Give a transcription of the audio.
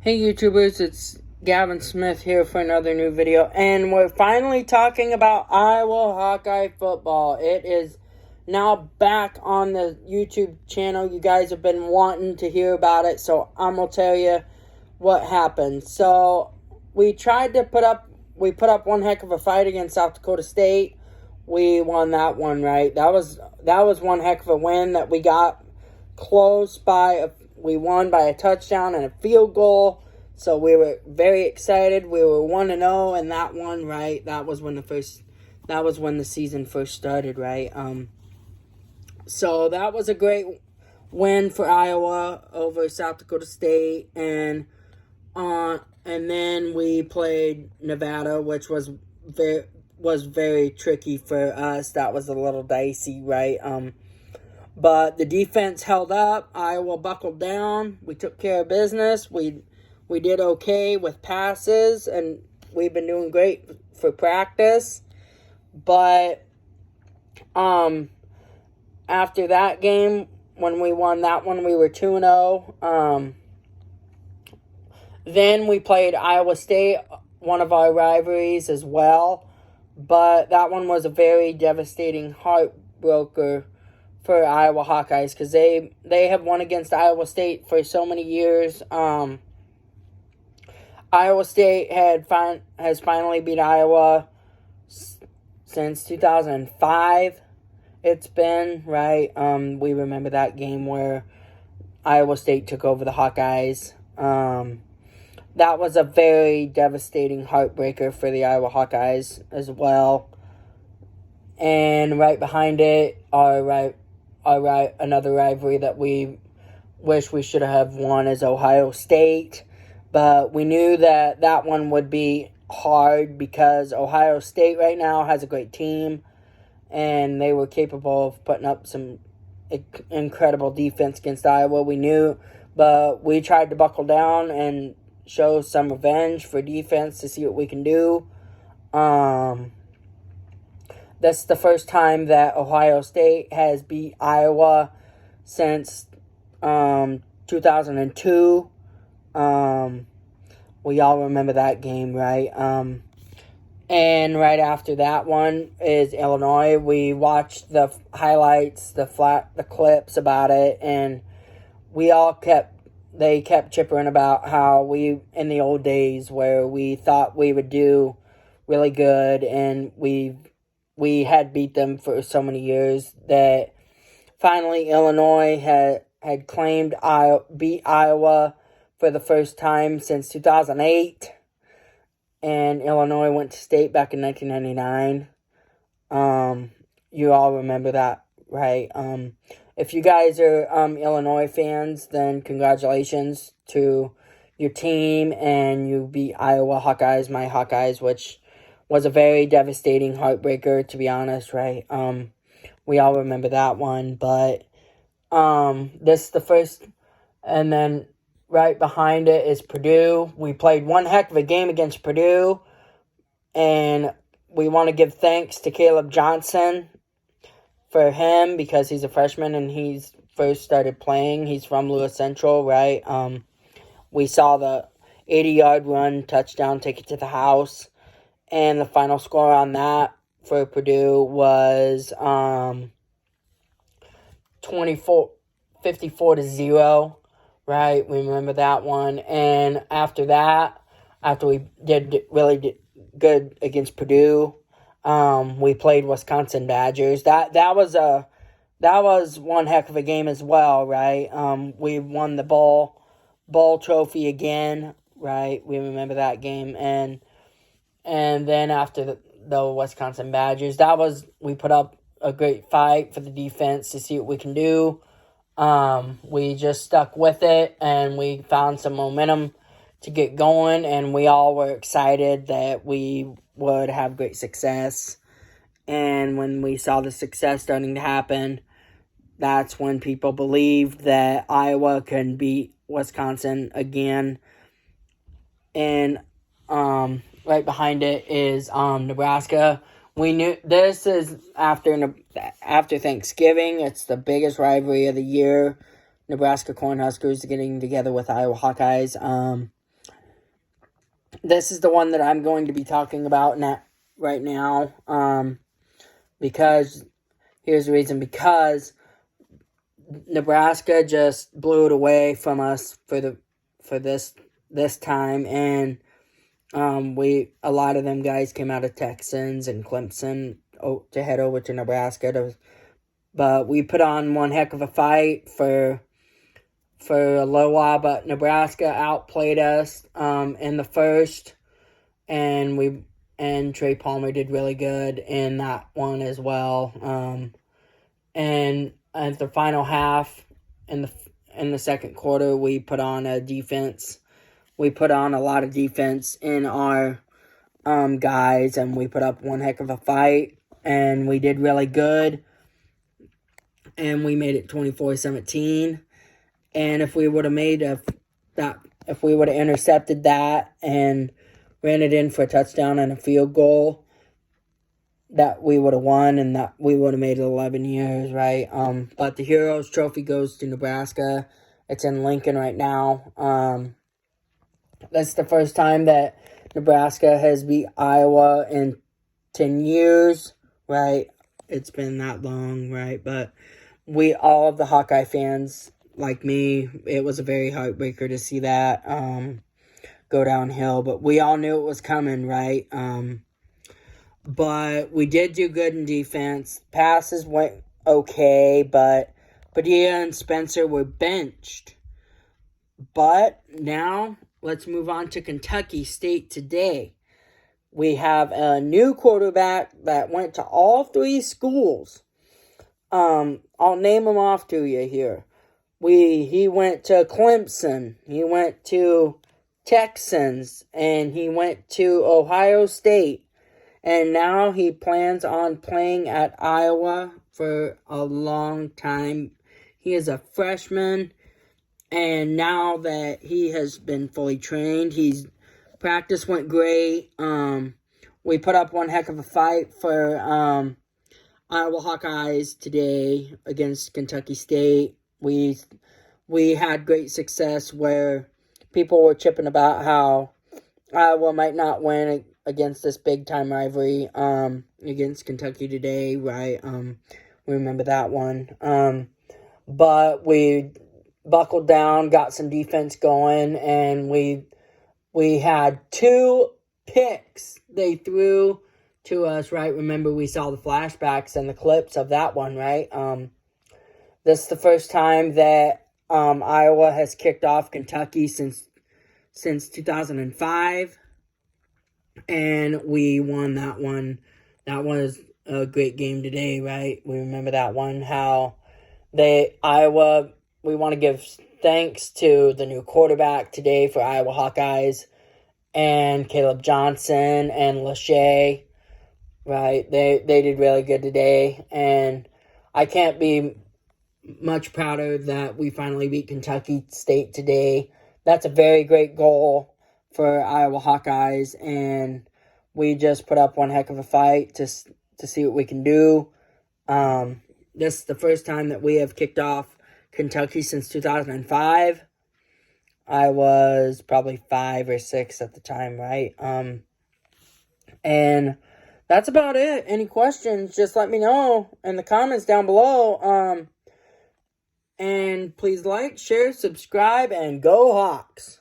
Hey YouTubers, it's Gavin Smith here for another new video, and we're finally talking about Iowa Hawkeye football. It is now back on the YouTube channel. You guys have been wanting to hear about it, so I'm going to tell you what happened. So, we put up one heck of a fight against South Dakota State. We won that one, right? That was one heck of a win that we got close by. We won by a touchdown and a field goal, so we were very excited. We were 1-0 in that one, right? That was when the season first started, right? So that was a great win for Iowa over South Dakota State, and then we played Nevada, which was very tricky for us. That was a little dicey, right? But the defense held up. Iowa buckled down. We took care of business. We did okay with passes, and we've been doing great for practice. But after that game, when we won that one, we were 2-0. Then we played Iowa State, one of our rivalries as well. But that one was a very devastating heartbreaker for Iowa Hawkeyes, because they have won against Iowa State for so many years. Iowa State has finally beat Iowa since 2005. It's been, right? We remember that game where Iowa State took over the Hawkeyes. That was a very devastating heartbreaker for the Iowa Hawkeyes as well. And right behind it, another rivalry that we wish we should have won is Ohio State. But we knew that one would be hard because Ohio State right now has a great team, and they were capable of putting up some incredible defense against Iowa. We knew, but we tried to buckle down and show some revenge for defense to see what we can do. That's the first time that Ohio State has beat Iowa since 2002. We all remember that game, right? And right after that one is Illinois. We watched the highlights, the clips about it, and they kept chippering about how we, in the old days where we thought we would do really good, and we had beat them for so many years, that finally Illinois had claimed beat Iowa for the first time since 2008, and Illinois went to state back in 1999. You all remember that, right? If you guys are Illinois fans, then congratulations to your team, and you beat Iowa Hawkeyes, my Hawkeyes, which was a very devastating heartbreaker, to be honest, right? We all remember that one, but this is the first, and then right behind it is Purdue. We played one heck of a game against Purdue, and we want to give thanks to Caleb Johnson for him, because he's a freshman and he's first started playing. He's from Lewis Central, right? We saw the 80-yard run touchdown take it to the house. And the final score on that for Purdue was 54-0, right? We remember that one. And after that, after we did really good against Purdue, we played Wisconsin Badgers. That was one heck of a game as well, right? We won the bowl trophy again, right? We remember that game. And then after the Wisconsin Badgers, we put up a great fight for the defense to see what we can do. We just stuck with it, and we found some momentum to get going, and we all were excited that we would have great success. And when we saw the success starting to happen, that's when people believed that Iowa can beat Wisconsin again. And right behind it is Nebraska. We knew this is after Thanksgiving. It's the biggest rivalry of the year. Nebraska Cornhuskers getting together with Iowa Hawkeyes. this is the one that I'm going to be talking about right now. Because here's the reason. Because Nebraska just blew it away from us for this time, and a lot of them guys came out of Texans and Clemson to head over to Nebraska. But we put on one heck of a fight for a little while, but Nebraska outplayed us in the first, and Trey Palmer did really good in that one as well. And at the final half, in the second quarter, we put on a defense. We put on a lot of defense in our guys, and we put up one heck of a fight, and we did really good. And we made it 24-17. And if we would have if we would have intercepted that and ran it in for a touchdown and a field goal, that we would have won, and that we would have made it 11 years, right? But the Heroes Trophy goes to Nebraska. It's in Lincoln right now. That's the first time that Nebraska has beat Iowa in 10 years, right? It's been that long, right? But all of the Hawkeye fans, like me, it was a very heartbreaker to see that go downhill. But we all knew it was coming, right? But we did do good in defense. Passes went okay, but Padilla and Spencer were benched. But now, let's move on to Kentucky State today. We have a new quarterback that went to all three schools. I'll name them off to you here. He went to Clemson, he went to Texans, and he went to Ohio State. And now he plans on playing at Iowa for a long time. He is a freshman, and now that he has been fully trained, practice went great. We put up one heck of a fight for Iowa Hawkeyes today against Kentucky State. We had great success where people were chipping about how Iowa might not win against this big-time rivalry against Kentucky today, right? We remember that one. But we buckled down, got some defense going, and we had 2 picks they threw to us, right? Remember, we saw the flashbacks and the clips of that one, right? This is the first time that Iowa has kicked off Kentucky since 2005, and we won that one. That was a great game today, right? We remember that one, how Iowa, we want to give thanks to the new quarterback today for Iowa Hawkeyes, and Caleb Johnson and Lachey, right? They did really good today, and I can't be much prouder that we finally beat Kentucky State today. That's a very great goal for Iowa Hawkeyes, and we just put up one heck of a fight to see what we can do. This is the first time that we have kicked off Kentucky since 2005. I was probably 5 or 6 at the time, right? And that's about it. Any questions, just let me know in the comments down below. And please like, share, subscribe, and go Hawks.